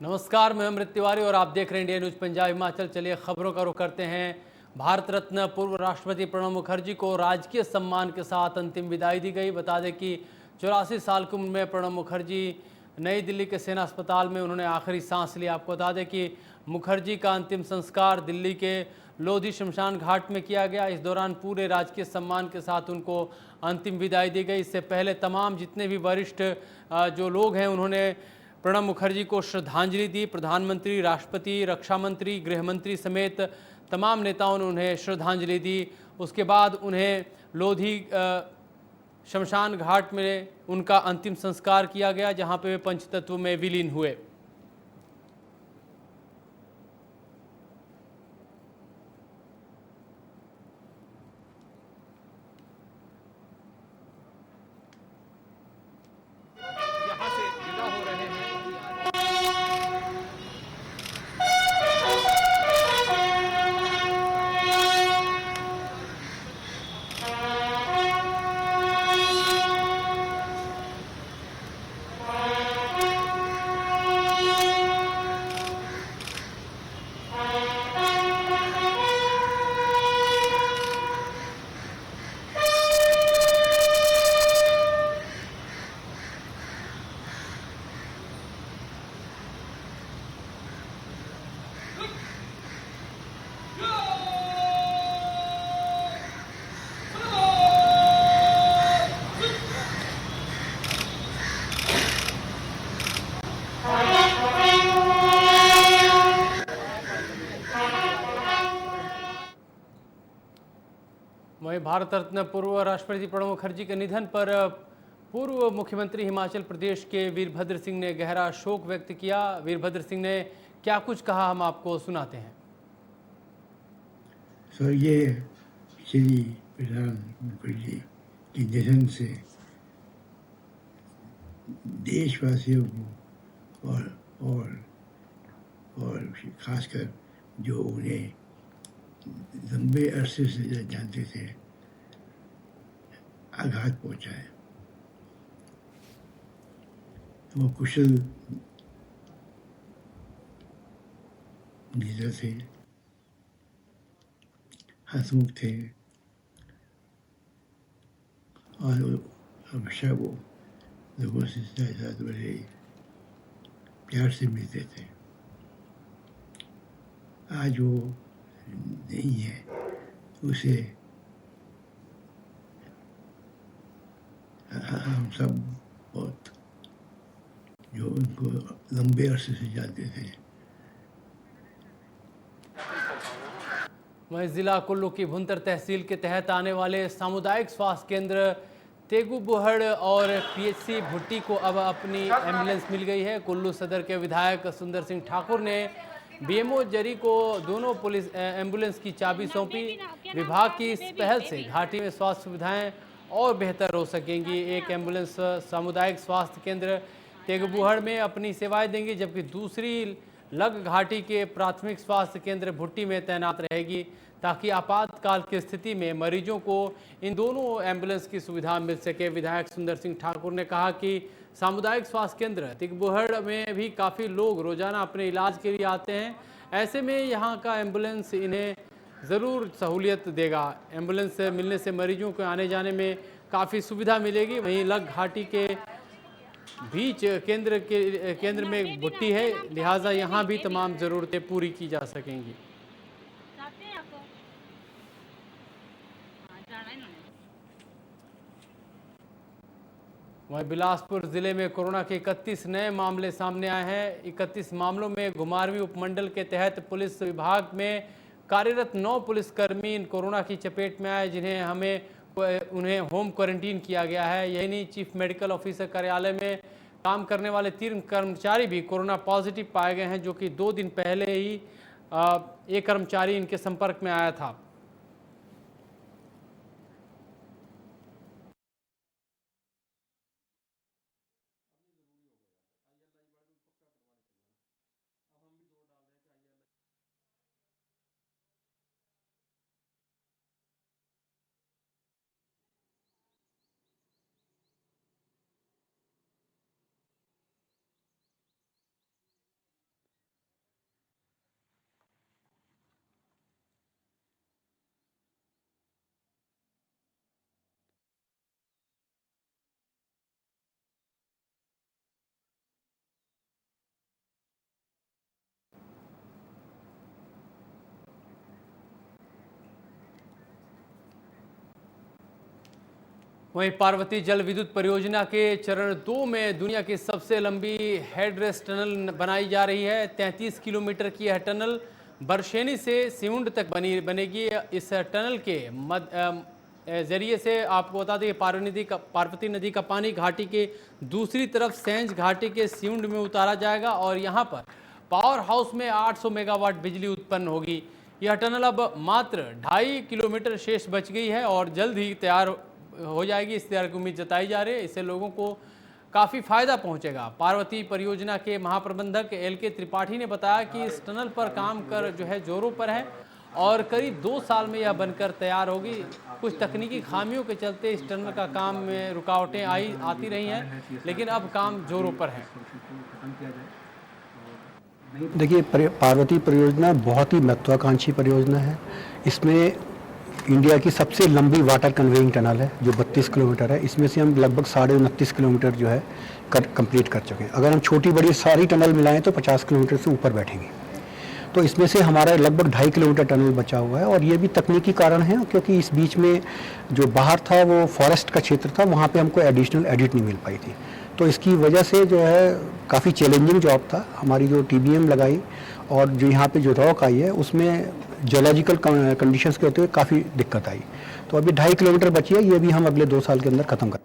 नमस्कार, मैं अमृत तिवारी और आप देख रहे हैं इंडिया न्यूज पंजाब हिमाचल। चलिए खबरों का रुख करते हैं। भारत रत्न पूर्व राष्ट्रपति प्रणब मुखर्जी को राजकीय सम्मान के साथ अंतिम विदाई दी गई। बता दें कि 84 साल की उम्र में प्रणब मुखर्जी नई दिल्ली के सेना अस्पताल में उन्होंने आखिरी सांस ली। आपको बता दें कि मुखर्जी का अंतिम संस्कार दिल्ली के लोधी शमशान घाट में किया गया। इस दौरान पूरे राजकीय सम्मान के साथ उनको अंतिम विदाई दी गई। इससे पहले तमाम जितने भी वरिष्ठ जो लोग हैं उन्होंने प्रणब मुखर्जी को श्रद्धांजलि दी। प्रधानमंत्री, राष्ट्रपति, रक्षा मंत्री, गृह मंत्री समेत तमाम नेताओं ने उन्हें श्रद्धांजलि दी। उसके बाद उन्हें लोधी शमशान घाट में उनका अंतिम संस्कार किया गया, जहां पे वे पंचतत्व में विलीन हुए। यहाँ से विदा हो रहे हैं। वहीं भारत रत्न पूर्व राष्ट्रपति प्रणब मुखर्जी के निधन पर पूर्व मुख्यमंत्री हिमाचल प्रदेश के वीरभद्र सिंह ने गहरा शोक व्यक्त किया। वीरभद्र सिंह ने क्या कुछ कहा, हम आपको सुनाते हैं। स्वर्गीय श्री प्रणब मुखर्जी के निधन से देशवासियों को और खासकर जो उन्हें लंबे अरसे से जानते थे आघात पहुंचा है। वो कुशल लीडर थे, हंसमुख थे और हमेशा वो लोगों से साथ बड़े प्यार से मिलते थे। आज वो नहीं है, उसे हम सब बहुत जो उनको लंबे अरसे से जानते थे। वहीं जिला कुल्लू की भुंतर तहसील के तहत आने वाले सामुदायिक स्वास्थ्य केंद्र तेगुबुहड़ और पीएचसी भुट्टी को अब अपनी एम्बुलेंस मिल गई है। कुल्लू सदर के विधायक सुंदर सिंह ठाकुर ने बीएमओ जरी को दोनों पुलिस एम्बुलेंस की चाबी सौंपी। विभाग की इस पहल से घाटी में स्वास्थ्य सुविधाएं और बेहतर हो सकेंगी। एक एम्बुलेंस सामुदायिक स्वास्थ्य केंद्र तेगुबुहड़ में अपनी सेवाएं देंगी, जबकि दूसरी लग घाटी के प्राथमिक स्वास्थ्य केंद्र भुट्टी में तैनात रहेगी, ताकि आपातकाल की स्थिति में मरीजों को इन दोनों एम्बुलेंस की सुविधा मिल सके। विधायक सुंदर सिंह ठाकुर ने कहा कि सामुदायिक स्वास्थ्य केंद्र तेगुबुहड़ में भी काफ़ी लोग रोजाना अपने इलाज के लिए आते हैं। ऐसे में यहाँ का एम्बुलेंस इन्हें ज़रूर सहूलियत देगा। एम्बुलेंस मिलने से मरीजों को आने जाने में काफ़ी सुविधा मिलेगी। वहीं लग घाटी के बीच केंद्र में भुट्टी है, लिहाजा यहाँ भी तमाम ज़रूरतें पूरी की जा सकेंगी। वहीं बिलासपुर जिले में कोरोना के 31 नए मामले सामने आए हैं। 31 मामलों में घुमारवीं उपमंडल के तहत पुलिस विभाग में कार्यरत 9 पुलिसकर्मी इन कोरोना की चपेट में आए, उन्हें होम क्वारंटीन किया गया है। यही नहीं, चीफ मेडिकल ऑफिसर कार्यालय में काम करने वाले 3 कर्मचारी भी कोरोना पॉजिटिव पाए गए हैं, जो कि 2 दिन पहले ही एक कर्मचारी इनके संपर्क में आया था। वहीं पार्वती जल विद्युत परियोजना के चरण 2 में दुनिया की सबसे लंबी हेडरेस्ट टनल बनाई जा रही है। 33 किलोमीटर की यह टनल बरशेनी से सिउंड तक बनेगी। इस टनल के जरिए से आपको बता दें पार्वती नदी का पानी घाटी के दूसरी तरफ सेंज घाटी के सिउंड में उतारा जाएगा और यहाँ पर पावर हाउस में 800 मेगावाट बिजली उत्पन्न होगी। यह टनल अब मात्र 2.5 किलोमीटर शेष बच गई है और जल्द ही तैयार हो जाएगी। इस तैयार की उम्मीद जताई जा रही है। इससे लोगों को काफ़ी फायदा पहुंचेगा। पार्वती परियोजना के महाप्रबंधक LK त्रिपाठी ने बताया कि इस टनल पर काम कर जोरों पर है और करीब 2 साल में यह बनकर तैयार होगी। कुछ तकनीकी खामियों के चलते इस टनल का काम में रुकावटें आती रही हैं, लेकिन अब काम जोरों पर है। देखिए, पार्वती परियोजना बहुत ही महत्वाकांक्षी परियोजना है। इसमें इंडिया की सबसे लंबी वाटर कन्वेइंग टनल है जो 32 किलोमीटर है। इसमें से हम लगभग 29.5 किलोमीटर जो है कंप्लीट कर चुके हैं। अगर हम छोटी बड़ी सारी टनल मिलाएं तो 50 किलोमीटर से ऊपर बैठेंगे। तो इसमें से हमारा लगभग 2.5 किलोमीटर टनल बचा हुआ है और ये भी तकनीकी कारण है क्योंकि इस बीच में जो बाहर था वो फॉरेस्ट का क्षेत्र था, वहाँ पे हमको एडिशनल एडिट नहीं मिल पाई थी। तो इसकी वजह से जो है काफ़ी चैलेंजिंग जॉब था। हमारी जो TBM लगाई और जो यहाँ पे जो रॉक आई है उसमें जियोलॉजिकल कंडीशंस के होते हुए काफ़ी दिक्कत आई। तो अभी 2.5 किलोमीटर बची है, ये भी हम अगले 2 साल के अंदर ख़त्म कर।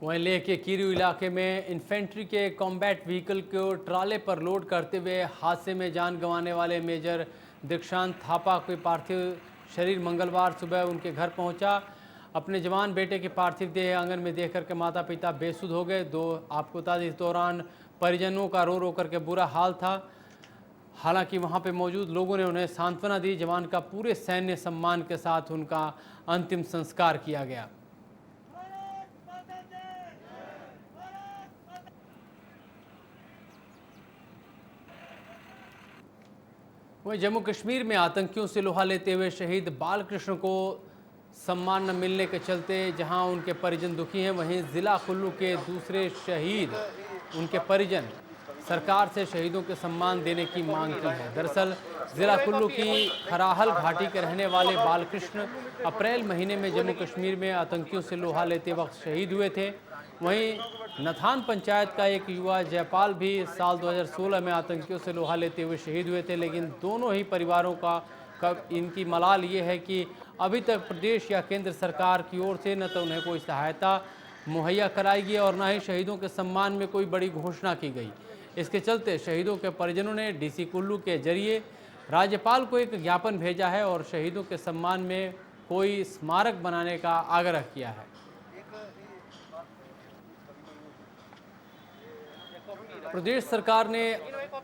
वहीं लेह के कीरू इलाके में इन्फेंट्री के कॉम्बैट व्हीकल को ट्राले पर लोड करते हुए हादसे में जान गंवाने वाले मेजर दीक्षांत थापा के पार्थिव शरीर मंगलवार सुबह उनके घर पहुंचा। अपने जवान बेटे के पार्थिव देह आंगन में देख करके माता पिता बेसुध हो गए। आपको बता दें, इस दौरान परिजनों का रो रो करके बुरा हाल था। हालांकि वहां पे मौजूद लोगों ने उन्हें सांत्वना दी। जवान का पूरे सैन्य सम्मान के साथ उनका अंतिम संस्कार किया गया। वहीं जम्मू कश्मीर में आतंकियों से लोहा लेते हुए शहीद बालकृष्ण को सम्मान न मिलने के चलते जहां उनके परिजन दुखी हैं, वहीं ज़िला कुल्लू के दूसरे शहीद उनके परिजन सरकार से शहीदों के सम्मान देने की मांग की है। दरअसल ज़िला कुल्लू की खराहल घाटी के रहने वाले बालकृष्ण अप्रैल महीने में जम्मू कश्मीर में आतंकियों से लोहा लेते वक्त शहीद हुए थे। वहीं नथान पंचायत का एक युवा जयपाल भी साल 2016 में आतंकियों से लोहा लेते हुए शहीद हुए थे। लेकिन दोनों ही परिवारों का इनकी मलाल ये है कि अभी तक प्रदेश या केंद्र सरकार की ओर से न तो उन्हें कोई सहायता मुहैया कराई गई और न ही शहीदों के सम्मान में कोई बड़ी घोषणा की गई। इसके चलते शहीदों के परिजनों ने DC कुल्लू के जरिए राज्यपाल को एक ज्ञापन भेजा है और शहीदों के सम्मान में कोई स्मारक बनाने का आग्रह किया है। प्रदेश सरकार ने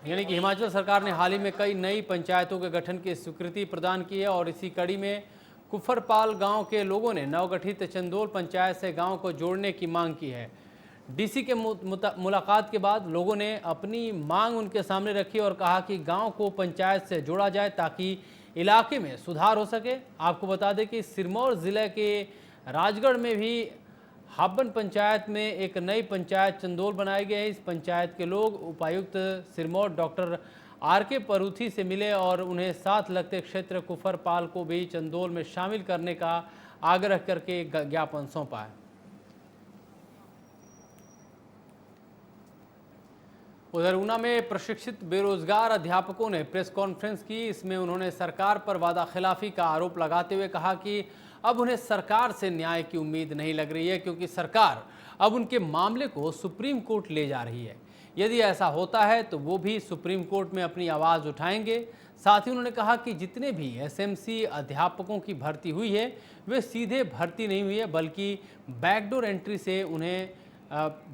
यानी कि हिमाचल सरकार ने हाल ही में कई नई पंचायतों के गठन की स्वीकृति प्रदान की है और इसी कड़ी में कुफरपाल गांव के लोगों ने नवगठित चंदोल पंचायत से गांव को जोड़ने की मांग की है। DC के मुलाकात के बाद लोगों ने अपनी मांग उनके सामने रखी और कहा कि गांव को पंचायत से जोड़ा जाए ताकि इलाके में सुधार हो सके। आपको बता दें कि सिरमौर ज़िले के राजगढ़ में भी हाबन पंचायत में एक नई पंचायत चंदोल बनाई गई है। इस पंचायत के लोग उपायुक्त सिरमौर डॉक्टर RK परूथी से मिले और उन्हें साथ लगते क्षेत्र कुफरपाल को भी चंदोल में शामिल करने का आग्रह करके एक ज्ञापन सौंपा है। उधर ऊना में प्रशिक्षित बेरोजगार अध्यापकों ने प्रेस कॉन्फ्रेंस की। इसमें उन्होंने सरकार पर वादा खिलाफी का आरोप लगाते हुए कहा कि अब उन्हें सरकार से न्याय की उम्मीद नहीं लग रही है क्योंकि सरकार अब उनके मामले को सुप्रीम कोर्ट ले जा रही है। यदि ऐसा होता है तो वो भी सुप्रीम कोर्ट में अपनी आवाज़ उठाएंगे। साथ ही उन्होंने कहा कि जितने भी SMC अध्यापकों की भर्ती हुई है वे सीधे भर्ती नहीं हुई है बल्कि बैकडोर एंट्री से उन्हें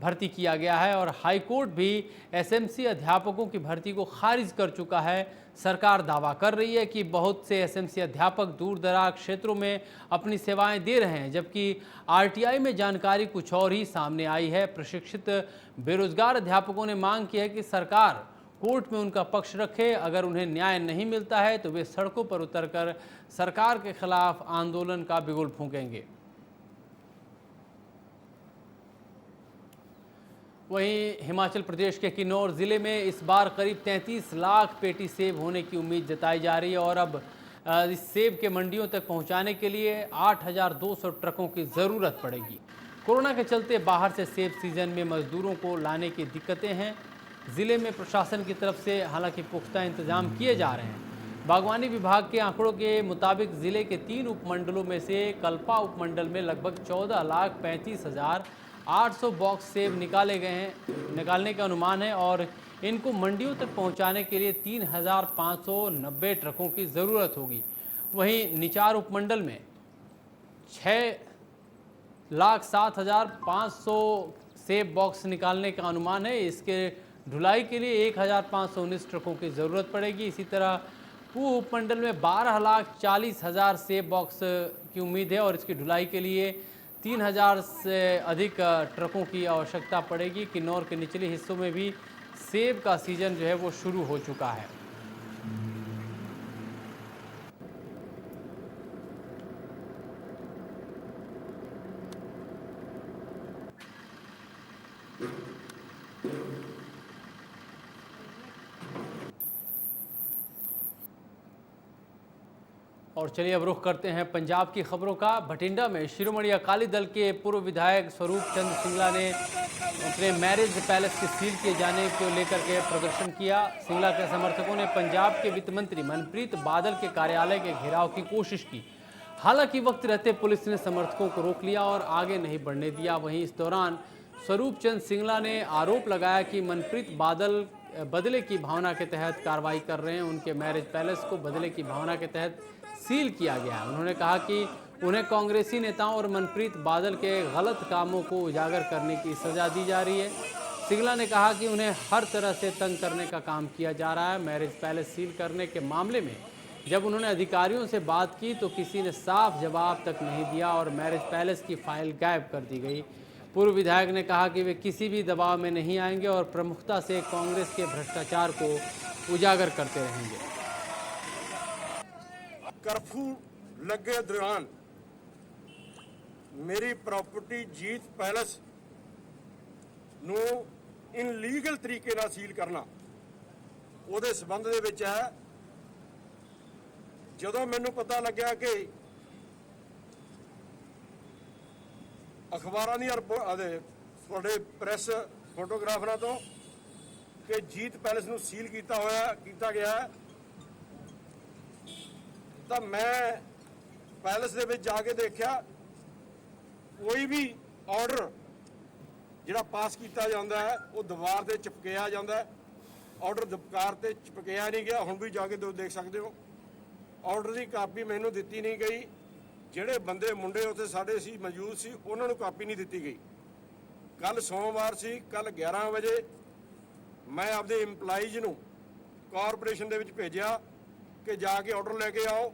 भर्ती किया गया है और हाई कोर्ट भी SMC अध्यापकों की भर्ती को खारिज कर चुका है। सरकार दावा कर रही है कि बहुत से SMC अध्यापक दूर दराज क्षेत्रों में अपनी सेवाएं दे रहे हैं, जबकि RTI में जानकारी कुछ और ही सामने आई है। प्रशिक्षित बेरोजगार अध्यापकों ने मांग की है कि सरकार कोर्ट में उनका पक्ष रखे। अगर उन्हें न्याय नहीं मिलता है तो वे सड़कों पर उतरकर सरकार के खिलाफ आंदोलन का बिगुल फूंकेंगे। वहीं हिमाचल प्रदेश के किन्नौर ज़िले में इस बार करीब 33 लाख पेटी सेब होने की उम्मीद जताई जा रही है और अब इस सेब के मंडियों तक पहुंचाने के लिए 8,200 ट्रकों की ज़रूरत पड़ेगी। कोरोना के चलते बाहर से सेब सीजन में मजदूरों को लाने की दिक्कतें हैं। ज़िले में प्रशासन की तरफ से हालांकि पुख्ता इंतजाम किए जा रहे हैं। बागवानी विभाग के आंकड़ों के मुताबिक ज़िले के 3 उपमंडलों में से कल्पा उपमंडल में लगभग 14,35,800 बॉक्स सेब निकालने का अनुमान है और इनको मंडियों तक पहुंचाने के लिए 3,590 ट्रकों की ज़रूरत होगी। वहीं निचार उपमंडल में 6,07,500 सेब बॉक्स निकालने का अनुमान है। इसके ढुलाई के लिए 1,519 ट्रकों की ज़रूरत पड़ेगी। इसी तरह पूह उपमंडल में 12,40,000 सेब बॉक्स की उम्मीद है और इसकी ढुलाई के लिए 3,000 से अधिक ट्रकों की आवश्यकता पड़ेगी। किन्नौर के निचले हिस्सों में भी सेब का सीजन जो है वो शुरू हो चुका है। और चलिए अब रुख करते हैं पंजाब की खबरों का। भटिंडा में शिरोमणि अकाली दल के पूर्व विधायक स्वरूप चंद सिंगला ने अपने मैरिज पैलेस के सील किए जाने को लेकर के प्रदर्शन किया। सिंगला के समर्थकों ने पंजाब के वित्त मंत्री मनप्रीत बादल के कार्यालय के घेराव की कोशिश की। हालांकि वक्त रहते पुलिस ने समर्थकों को रोक लिया और आगे नहीं बढ़ने दिया। वहीं इस दौरान स्वरूप चंद सिंगला ने आरोप लगाया कि मनप्रीत बादल बदले की भावना के तहत कार्रवाई कर रहे हैं। उनके मैरिज पैलेस को बदले की भावना के तहत सील किया गया है। उन्होंने कहा कि उन्हें कांग्रेसी नेताओं और मनप्रीत बादल के गलत कामों को उजागर करने की सजा दी जा रही है। सिंगला ने कहा कि उन्हें हर तरह से तंग करने का काम किया जा रहा है। मैरिज पैलेस सील करने के मामले में जब उन्होंने अधिकारियों से बात की तो किसी ने साफ जवाब तक नहीं दिया और मैरिज पैलेस की फाइल गायब कर दी गई। पूर्व विधायक ने कहा कि वे किसी भी दबाव में नहीं आएंगे और प्रमुखता से कांग्रेस के भ्रष्टाचार को उजागर करते रहेंगे। कर्फ्यू लगे दौरान मेरी प्रॉपर्टी जीत पैलेस ਨੂੰ ਇਨਲੀਗਲ ਤਰੀਕੇ ਨਾਲ ਸੀਲ ਕਰਨਾ ਉਹਦੇ ਸਬੰਧ ਦੇ ਵਿੱਚ ਹੈ। ਜਦੋਂ ਮੈਨੂੰ ਪਤਾ ਲੱਗਿਆ ਕਿ ਅਖਬਾਰਾਂ ਦੀਆਂ ਤੁਹਾਡੇ ਪ੍ਰੈਸ ਫੋਟੋਗ੍ਰਾਫਰਾਂ ਤੋਂ ਕਿ ਜੀਤ ਪੈਲੇਸ ਨੂੰ ਸੀਲ ਕੀਤਾ ਗਿਆ ਹੈ ਤਾਂ ਮੈਂ ਪੈਲੇਸ ਦੇ ਵਿੱਚ ਜਾ ਕੇ ਦੇਖਿਆ ਕੋਈ ਵੀ ਆਰਡਰ ਜਿਹੜਾ ਪਾਸ ਕੀਤਾ ਜਾਂਦਾ ਹੈ ਉਹ ਦੀਵਾਰ ਤੇ ਚਿਪਕਿਆ ਜਾਂਦਾ ਹੈ। ਆਰਡਰ ਦੀਵਾਰ ਤੇ ਚਿਪਕਿਆ ਨਹੀਂ ਗਿਆ। ਹੁਣ ਵੀ ਜਾ ਕੇ ਦੇਖ ਸਕਦੇ ਹੋ। ਆਰਡਰ ਦੀ ਕਾਪੀ ਮੈਨੂੰ ਦਿੱਤੀ ਨਹੀਂ ਗਈ। ਜਿਹੜੇ ਬੰਦੇ ਮੁੰਡੇ ਉੱਥੇ ਸਾਡੇ ਸੀ ਮੌਜੂਦ ਸੀ ਉਹਨਾਂ ਨੂੰ ਕਾਪੀ ਨਹੀਂ ਦਿੱਤੀ ਗਈ। ਕੱਲ ਸੋਮਵਾਰ ਸੀ, ਕੱਲ 11 ਵਜੇ ਮੈਂ ਆਪਦੇ EMPLOYEES ਨੂੰ ਕਾਰਪੋਰੇਸ਼ਨ ਦੇ ਵਿੱਚ ਭੇਜਿਆ ਕਿ ਜਾ ਕੇ ਆਰਡਰ ਲੈ ਕੇ ਆਓ।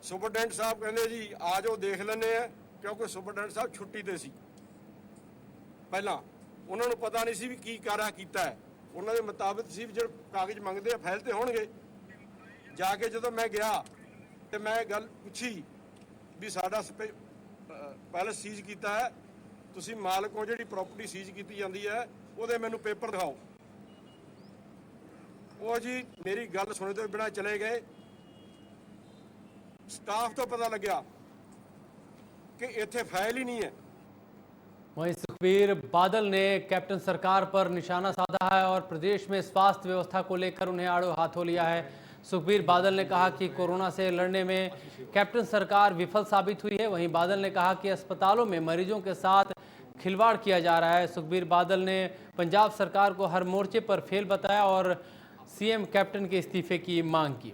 ਸੁਪਰਡੈਂਟ ਸਾਹਿਬ ਕਹਿੰਦੇ ਜੀ ਆ ਜਾਓ ਦੇਖ ਲੈਂਦੇ ਆ, ਕਿਉਂਕਿ ਸੁਪਰਡੈਂਟ ਸਾਹਿਬ ਛੁੱਟੀ ਤੇ ਸੀ। ਪਹਿਲਾਂ ਉਹਨਾਂ ਨੂੰ ਪਤਾ ਨਹੀਂ ਸੀ ਵੀ ਕੀ ਕਾਰਾ ਕੀਤਾ ਹੈ। ਉਹਨਾਂ ਦੇ ਮੁਤਾਬਕ ਸੀ ਵੀ ਜਿਹੜੇ ਕਾਗਜ਼ ਮੰਗਦੇ ਆ ਫਾਈਲ ਤੇ ਹੋਣਗੇ। ਜਾ ਕੇ ਜਦੋਂ ਮੈਂ ਗਿਆ ਤੇ ਮੈਂ ਗੱਲ ਪੁੱਛੀ ਵੀ ਸਾਡਾ ਪੈਲੇਸ ਸੀਜ਼ ਕੀਤਾ ਹੈ, ਤੁਸੀਂ ਮਾਲਕੋਂ ਜਿਹੜੀ ਪ੍ਰਾਪਰਟੀ ਸੀਜ਼ ਕੀਤੀ ਜਾਂਦੀ ਹੈ ਉਹਦੇ ਮੈਨੂੰ ਪੇਪਰ ਦਿਖਾਓ। ਉਹ ਜੀ ਮੇਰੀ ਗੱਲ ਸੁਣੇ ਤੋਂ ਬਿਨਾਂ ਚਲੇ ਗਏ। स्टाफ तो पता लगा कि इत्थे फाइल ही नहीं है। वहीं सुखबीर बादल ने कैप्टन सरकार पर निशाना साधा है और प्रदेश में स्वास्थ्य व्यवस्था को लेकर उन्हें आड़ो हाथों लिया है। सुखबीर बादल ने कहा कि कोरोना से लड़ने में कैप्टन सरकार विफल साबित हुई है। वहीं बादल ने कहा कि अस्पतालों में मरीजों के साथ खिलवाड़ किया जा रहा है। सुखबीर बादल ने पंजाब सरकार को हर मोर्चे पर फेल बताया और सीएम कैप्टन के इस्तीफे की मांग की।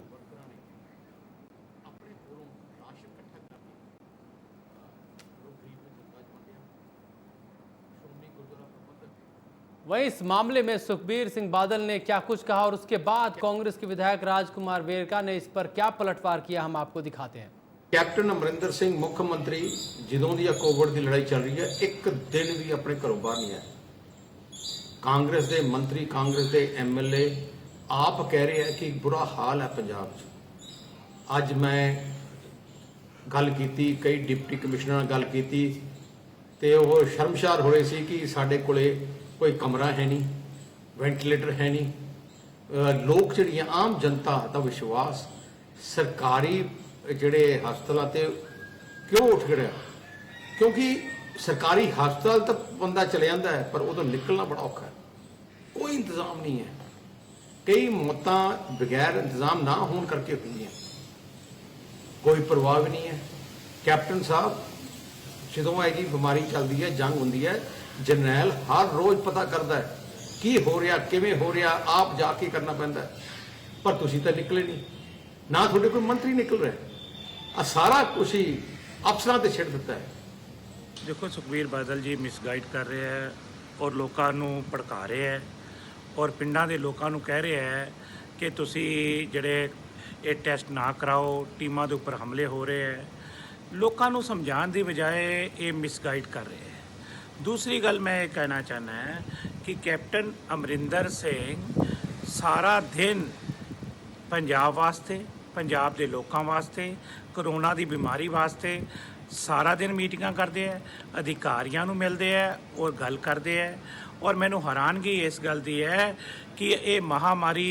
वहीं इस मामले में सुखबीर सिंह बादल ने क्या कुछ कहा और उसके बाद कांग्रेस के विधायक राजकुमार वेरका ने इस पर क्या पलटवार किया, हम आपको दिखाते हैं। कैप्टन अमरिंदर सिंह मुख्यमंत्री ਜਦੋਂ ਦੀ कोविड की लड़ाई चल रही है एक दिन भी अपने घरों बाहर नहीं आए। कांग्रेस के मंत्री कांग्रेस के MLA आप कह रहे हैं कि बुरा हाल है पंजाब च। अज मैं गल की, कई डिप्टी कमिश्नर गल की तो वो शर्मशार हो रहे सी कि साडे कोले कोई कमरा है नहीं, वेंटिलेटर है नहीं। लोग जिहड़ियां आम जनता का विश्वास ਸਰਕਾਰੀ ਜਿਹੜੇ ਹਸਪਤਾਲਾਂ ਤੇ ਕਿਉਂ ਉੱਠ ਖੜਿਆ? ਕਿਉਂਕਿ ਸਰਕਾਰੀ ਹਸਪਤਾਲ ਤਾਂ ਬੰਦਾ ਚਲੇ ਜਾਂਦਾ ਹੈ ਪਰ ਉਦੋਂ ਨਿਕਲਣਾ ਬੜਾ ਔਖਾ ਹੈ, ਕੋਈ ਇੰਤਜ਼ਾਮ ਨਹੀਂ ਹੈ। ਕਈ ਮੌਤਾਂ ਬਗੈਰ ਇੰਤਜ਼ਾਮ ਨਾ ਹੋਣ ਕਰਕੇ ਹੋਈਆਂ, ਕੋਈ ਪ੍ਰਭਾਵ ਨਹੀਂ ਹੈ। ਕੈਪਟਨ ਸਾਹਿਬ ਜਦੋਂ ਇਹਦੀ ਬਿਮਾਰੀ ਚੱਲਦੀ ਹੈ, ਜੰਗ ਹੁੰਦੀ ਹੈ, ਜਰਨੈਲ ਹਰ ਰੋਜ਼ ਪਤਾ ਕਰਦਾ ਹੈ ਕੀ ਹੋ ਰਿਹਾ, ਕਿਵੇਂ ਹੋ ਰਿਹਾ, ਆਪ ਜਾ ਕੇ ਕਰਨਾ ਪੈਂਦਾ ਹੈ। ਪਰ ਤੁਸੀਂ ਤਾਂ ਨਿਕਲੇ ਨਹੀਂ, ਨਾ ਤੁਹਾਡੇ ਕੋਈ ਮੰਤਰੀ ਨਿਕਲ ਰਿਹਾ। ਆ ਸਾਰਾ ਕੁਛ ਹੀ ਅਫਸਰਾਂ ਤੇ ਛੱਡ ਦਿੱਤਾ ਹੈ। देखो सुखबीर बादल जी मिसगाइड कर रहे हैं और लोगों ਨੂੰ ਭੜਕਾ ਰਹੇ ਹੈ ਔਰ ਪਿੰਡਾਂ ਦੇ ਲੋਕਾਂ ਨੂੰ ਕਹਿ ਰਿਹਾ ਹੈ ਕਿ ਤੁਸੀਂ ਜਿਹੜੇ ਇਹ ਟੈਸਟ ਨਾ ਕਰਾਓ, ਟੀਮਾਂ ਦੇ ਉੱਪਰ ਹਮਲੇ ਹੋ ਰਹੇ ਹੈ। ਲੋਕਾਂ ਨੂੰ ਸਮਝਾਉਣ ਦੀ ਬਜਾਏ ਇਹ ਮਿਸਗਾਈਡ ਕਰ ਰਹੇ ਹੈ। दूसरी गल मैं ये कहना चाहना है कि कैप्टन अमरिंदर सिंह सारा दिन पंजाब वास्ते, पंजाब के लोगों वास्ते, करोना की बीमारी वास्ते सारा दिन मीटिंगां करते हैं, अधिकारियों को मिलते हैं और गल करते हैं। और मैनू हैरानगी इस गल की है कि ये महामारी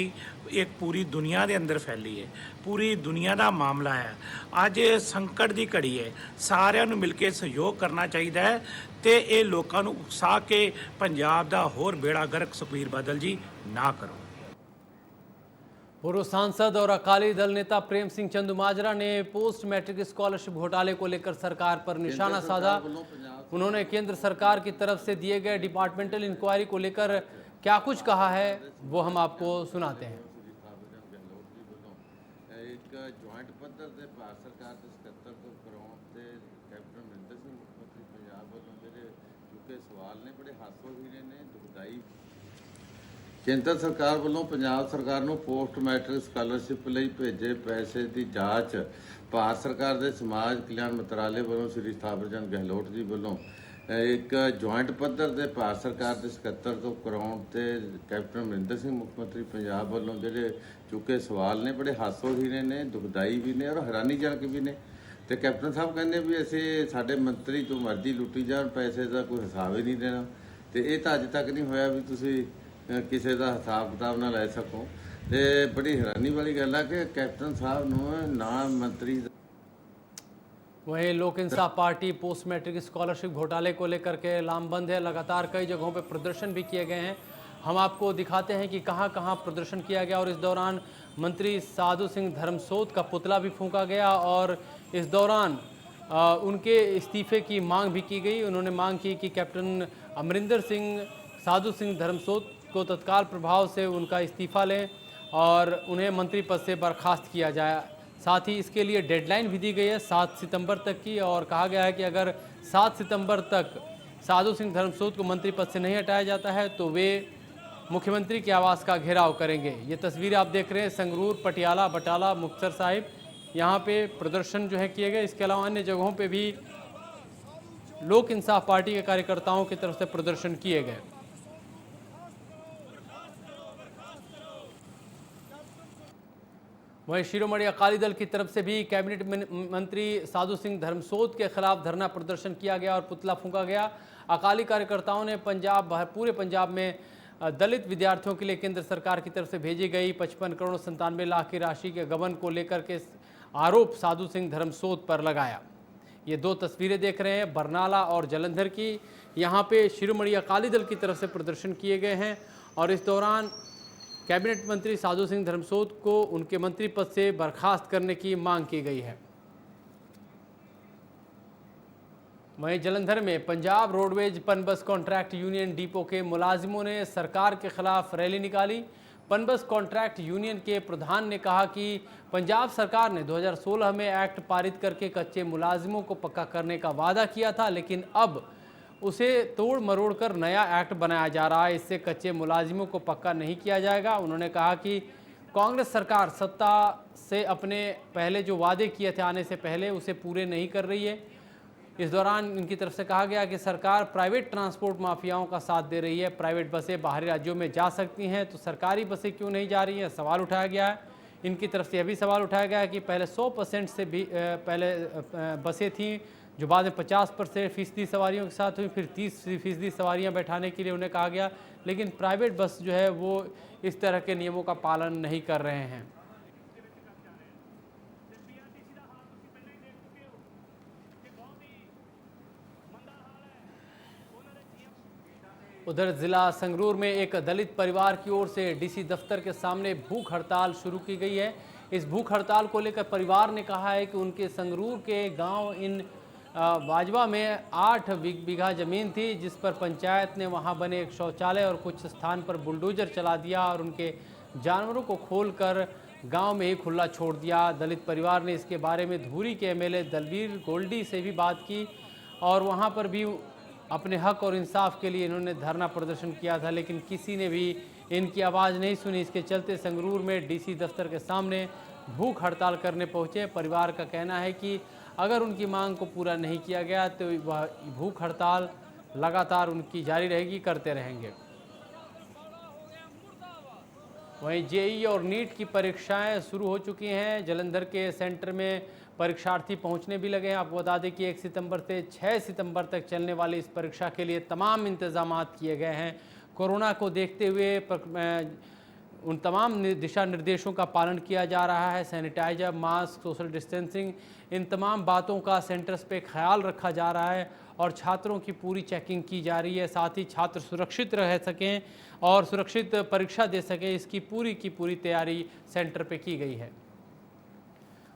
एक पूरी दुनिया के अंदर फैली है, पूरी दुनिया का मामला है। अज संकट की घड़ी है, सारिਆਂ ਨੂੰ मिल के सहयोग करना चाहिए है तो ये लोगों को उकसा के पंजाब का होर बेड़ा गर्क सुखबीर बादल जी ना करो। पूर्व सांसद और अकाली दल नेता प्रेम सिंह चंदूमाजरा ने पोस्ट मैट्रिक स्कॉलरशिप घोटाले को लेकर सरकार पर निशाना साधा। उन्होंने केंद्र सरकार की तरफ से दिए गए डिपार्टमेंटल इंक्वायरी को लेकर क्या कुछ कहा है वो हम आपको सुनाते हैं। एक ज्वाइंट पद्धर से भारत सरकार के 77 को कराउण ते कैप्टन अमरिंदर सिंह मुख मंत्री पंजाब वालों ਜਿਹੜੇ ਚੁੱਕੇ ਸਵਾਲ ਨੇ ਬੜੇ ਹਾਸੋਹੀਣੇ ਨੇ, ਦੁਖਦਾਈ। ਕੇਂਦਰ ਸਰਕਾਰ ਵੱਲੋਂ ਪੰਜਾਬ ਸਰਕਾਰ ਨੂੰ ਪੋਸਟ ਮੈਟ੍ਰਿਕ ਸਕਾਲਰਸ਼ਿਪ ਲਈ ਭੇਜੇ ਪੈਸੇ ਦੀ ਜਾਂਚ ਭਾਰਤ ਸਰਕਾਰ ਦੇ ਸਮਾਜ ਕਲਿਆਣ ਮੰਤਰਾਲੇ ਵੱਲੋਂ ਸ੍ਰੀ ਥਾਵਰ ਚੰਦ ਗਹਿਲੋਟ ਜੀ ਵੱਲੋਂ ਇੱਕ ਜੁਆਇੰਟ ਪੱਧਰ ਤੇ ਭਾਰਤ ਸਰਕਾਰ ਦੇ 77 ਤੋਂ ਕਰਾਉਣ ਤੇ ਕੈਪਟਨ ਅਮਰਿੰਦਰ ਸਿੰਘ ਮੁੱਖ ਮੰਤਰੀ ਪੰਜਾਬ ਵੱਲੋਂ ਜਿਹੜੇ ਚੁੱਕੇ ਸਵਾਲ ਨੇ ਬੜੇ ਹਾਸੋਹੀਣੇ ਨੇ, ਦੁਖਦਾਈ ਵੀ ਨੇ ਔਰ ਹੈਰਾਨੀਜਨਕ ਵੀ ਨੇ। ਤੇ ਕੈਪਟਨ ਸਾਹਿਬ ਕਹਿੰਦੇ ਵੀ ਅਸੀਂ ਸਾਡੇ ਮੰਤਰੀ ਤੋਂ ਮਰਜ਼ੀ ਲੁੱਟੀ ਜਾਣ, ਪੈਸੇ ਦਾ ਕੋਈ ਹਿਸਾਬ ਹੀ ਨਹੀਂ ਦੇਣਾ। ਤੇ ਇਹ ਤਾਂ ਅੱਜ ਤੱਕ ਨਹੀਂ ਹੋਇਆ ਵੀ ਤੁਸੀਂ ਕਿਸੇ ਦਾ ਹਿਸਾਬ ਕਿਤਾਬ ਨਾ ਲੈ ਸਕੋ। ਤੇ ਬੜੀ ਹੈਰਾਨੀ ਵਾਲੀ ਗੱਲ ਹੈ ਕਿ ਕੈਪਟਨ ਸਾਹਿਬ ਨੂੰ ਨਾ ਮੰਤਰੀ। वहीं लोक इंसाफ पार्टी पोस्ट मैट्रिक स्कॉलरशिप घोटाले को लेकर के लामबंद है। लगातार कई जगहों पर प्रदर्शन भी किए गए हैं। हम आपको दिखाते हैं कि कहां कहां प्रदर्शन किया गया। और इस दौरान मंत्री साधु सिंह धर्मसोत का पुतला भी फूंका गया और इस दौरान उनके इस्तीफे की मांग भी की गई। उन्होंने मांग की कि कैप्टन अमरिंदर सिंह, साधु सिंह धर्मसोत को तत्काल प्रभाव से उनका इस्तीफा लें और उन्हें मंत्री पद से बर्खास्त किया जाए। साथ ही इसके लिए डेडलाइन भी दी गई है 7 सितंबर तक की और कहा गया है कि अगर 7 सितंबर तक साधु सिंह धर्मसोत को मंत्री पद से नहीं हटाया जाता है तो वे मुख्यमंत्री के आवास का घेराव करेंगे। ये तस्वीरें आप देख रहे हैं संगरूर, पटियाला, बटाला, मुक्तसर साहिब, यहाँ पे प्रदर्शन जो है किए गए। इसके अलावा अन्य जगहों पे भी लोक इंसाफ पार्टी के कार्यकर्ताओं की तरफ से प्रदर्शन किए गए। वहीं शिरोमणि अकाली दल की तरफ से भी कैबिनेट मंत्री साधु सिंह धर्मसोत के खिलाफ धरना प्रदर्शन किया गया और पुतला फूंका गया। अकाली कार्यकर्ताओं ने पूरे पंजाब में दलित विद्यार्थियों के लिए केंद्र सरकार की तरफ से भेजी गई 55 करोड़ 97 लाख की राशि के गबन को लेकर के आरोप साधु सिंह धर्मसोत पर लगाया। ये दो तस्वीरें देख रहे हैं बरनाला और जलंधर की। यहाँ पे शिरोमणि अकाली दल की तरफ से प्रदर्शन किए गए हैं और इस दौरान कैबिनेट मंत्री साधु सिंह धर्मसोत को उनके मंत्री पद से बर्खास्त करने की मांग की गई है। वहीं जलंधर में Punjab roadways PUNBUS contract union depot के मुलाजिमों ने सरकार के खिलाफ रैली निकाली। पनबस कॉन्ट्रैक्ट यूनियन के प्रधान ने कहा कि पंजाब सरकार ने 2016 में एक्ट पारित करके कच्चे मुलाजिमों को पक्का करने का वादा किया था, लेकिन अब उसे तोड़ मरोड़ कर नया एक्ट बनाया जा रहा है। इससे कच्चे मुलाजिमों को पक्का नहीं किया जाएगा। उन्होंने कहा कि कांग्रेस सरकार सत्ता से अपने पहले जो वादे किए थे आने से पहले उसे पूरे नहीं कर रही है। इस दौरान इनकी तरफ से कहा गया कि सरकार प्राइवेट ट्रांसपोर्ट माफियाओं का साथ दे रही है। प्राइवेट बसें बाहरी राज्यों में जा सकती हैं तो सरकारी बसें क्यों नहीं जा रही हैं, सवाल उठाया गया है। इनकी तरफ से यह भी सवाल उठाया गया है कि पहले 100% से भी पहले बसें थीं जो बाद में 50% सवारियों के साथ हुई, फिर 30% सवारियां बैठाने के लिए उन्हें कहा गया, लेकिन प्राइवेट बस जो है वो इस तरह के नियमों का पालन नहीं कर रहे हैं। उधर जिला संगरूर में एक दलित परिवार की ओर से डीसी दफ्तर के सामने भूख हड़ताल शुरू की गई है। इस भूख हड़ताल को लेकर परिवार ने कहा है कि उनके संगरूर के गांव इन बाजवा में 8 बीघा जमीन थी, जिस पर पंचायत ने वहां बने एक शौचालय और कुछ स्थान पर बुलडोजर चला दिया और उनके जानवरों को खोलकर गांव में ही खुला छोड़ दिया। दलित परिवार ने इसके बारे में धूरी के एमएलए दलवीर गोल्डी से भी बात की और वहां पर भी अपने हक और इंसाफ के लिए इन्होंने धरना प्रदर्शन किया था, लेकिन किसी ने भी इनकी आवाज़ नहीं सुनी। इसके चलते संगरूर में डीसी दफ्तर के सामने भूख हड़ताल करने पहुंचे। परिवार का कहना है कि अगर उनकी मांग को पूरा नहीं किया गया तो वह भूख हड़ताल लगातार उनकी जारी रहेगी, करते रहेंगे। वहीं जेईई और नीट की परीक्षाएं शुरू हो चुकी हैं। जालंधर के सेंटर में परीक्षार्थी पहुंचने भी लगे हैं। आपको बता दें कि 1 सितंबर से 6 सितंबर तक चलने वाली इस परीक्षा के लिए तमाम इंतजाम किए गए हैं। कोरोना को देखते हुए उन तमाम दिशा निर्देशों का पालन किया जा रहा है। सैनिटाइजर, मास्क, सोशल डिस्टेंसिंग, इन तमाम बातों का सेंटर्स पे ख्याल रखा जा रहा है और छात्रों की पूरी चेकिंग की जा रही है। साथ ही छात्र सुरक्षित रह सकें और सुरक्षित परीक्षा दे सकें, इसकी पूरी की पूरी तैयारी सेंटर पे की गई है।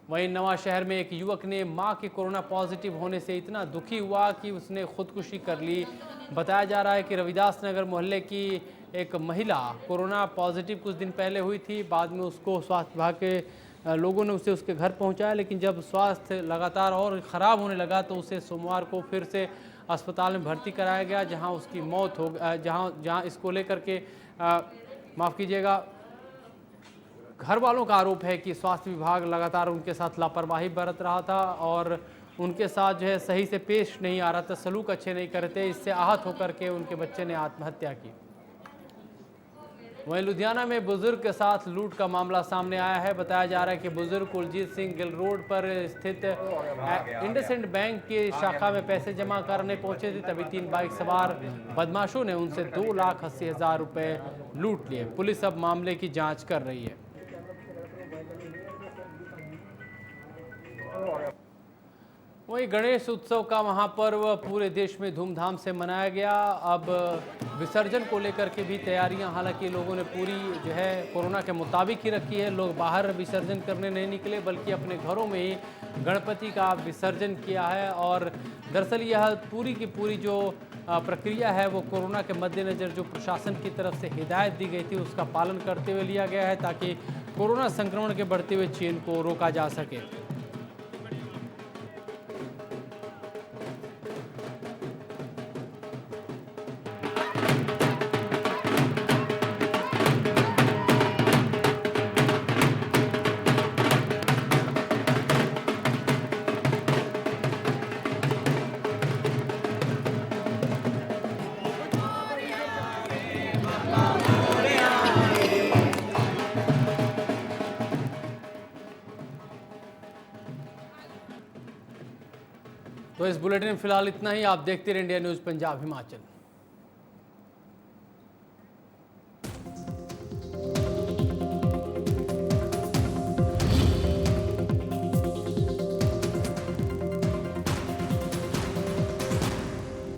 वहीं नवांशहर में एक युवक ने मां के कोरोना पॉजिटिव होने से इतना दुखी हुआ कि उसने खुदकुशी कर ली। बताया जा रहा है कि रविदास नगर मोहल्ले की एक महिला कोरोना पॉजिटिव कुछ दिन पहले हुई थी। बाद में उसको स्वास्थ्य विभाग के लोगों ने उसे उसके घर पहुंचाया, लेकिन जब स्वास्थ्य लगातार और ख़राब होने लगा तो उसे सोमवार को फिर से अस्पताल में भर्ती कराया गया, जहां उसकी मौत हो जहां इसको लेकर के माफ़ कीजिएगा, घर वालों का आरोप है कि स्वास्थ्य विभाग लगातार उनके साथ लापरवाही बरत रहा था और उनके साथ जो है सही से पेश नहीं आ रहा था, सलूक अच्छे नहीं कर रहे थे। इससे आहत होकर के उनके बच्चे ने आत्महत्या की। वहीं लुधियाना में बुजुर्ग के साथ लूट का मामला सामने आया है। बताया जा रहा है कि बुजुर्ग कुलजीत सिंह गिल रोड पर स्थित इंडसइंड बैंक की शाखा में पैसे जमा करने पहुंचे थे, तभी 3 बाइक सवार बदमाशों ने उनसे 2,80,000 रुपये लूट लिए। पुलिस अब मामले की जांच कर रही है। वहीं गणेश उत्सव का महापर्व पूरे देश में धूमधाम से मनाया गया। अब विसर्जन को लेकर के भी तैयारियां, हालांकि लोगों ने पूरी जो है कोरोना के मुताबिक ही रखी है। लोग बाहर विसर्जन करने नहीं निकले, बल्कि अपने घरों में ही गणपति का विसर्जन किया है। और दरअसल यह पूरी की पूरी जो प्रक्रिया है वो कोरोना के मद्देनज़र जो प्रशासन की तरफ से हिदायत दी गई थी उसका पालन करते हुए लिया गया है, ताकि कोरोना संक्रमण के बढ़ते हुए चेन को रोका जा सके। तो इस बुलेटिन में फिलहाल इतना ही। आप देखते रहिए इंडिया न्यूज़ पंजाब हिमाचल।